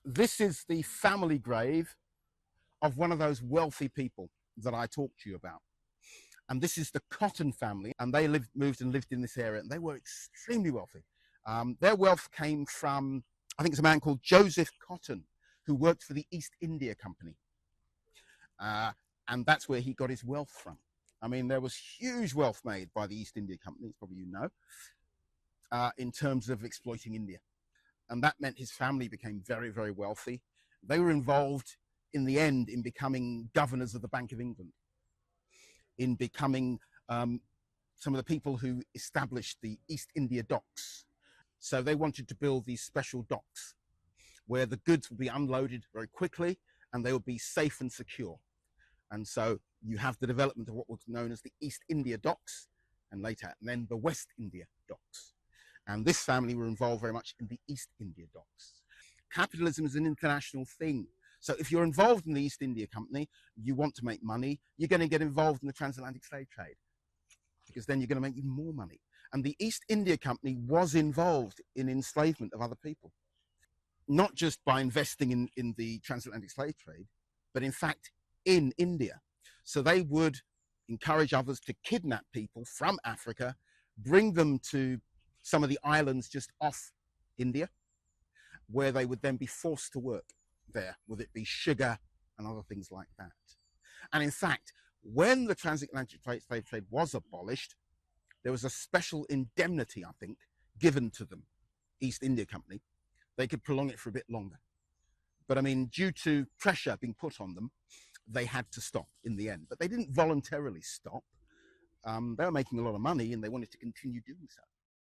This is the family grave of one of those wealthy people that I talked to you about. And this is the Cotton family, and they moved in this area, and they were extremely wealthy. Their wealth came from, I think it's a man called Joseph Cotton, who worked for the East India Company. And that's where he got his wealth from. I mean, there was huge wealth made by the East India Company, as probably you know, in terms of exploiting India. And that meant his family became very, very wealthy. They were involved in the end in becoming governors of the Bank of England, in becoming some of the people who established the East India docks. So they wanted to build these special docks where the goods would be unloaded very quickly and they would be safe and secure. And so you have the development of what was known as the East India docks, and later, and then the West India docks. And this family were involved very much in the East India docks. Capitalism is an international thing. So if you're involved in the East India Company, you want to make money, you're going to get involved in the transatlantic slave trade, because then you're going to make even more money. And the East India Company was involved in enslavement of other people, not just by investing in the transatlantic slave trade, but in fact in India. So they would encourage others to kidnap people from Africa, bring them to some of the islands just off India, where they would then be forced to work there, whether it be sugar and other things like that. And in fact, when the transatlantic slave trade was abolished, there was a special indemnity, I think, given to them, East India Company. They could prolong it for a bit longer. But I mean, due to pressure being put on them, they had to stop in the end. But they didn't voluntarily stop. They were making a lot of money and they wanted to continue doing so.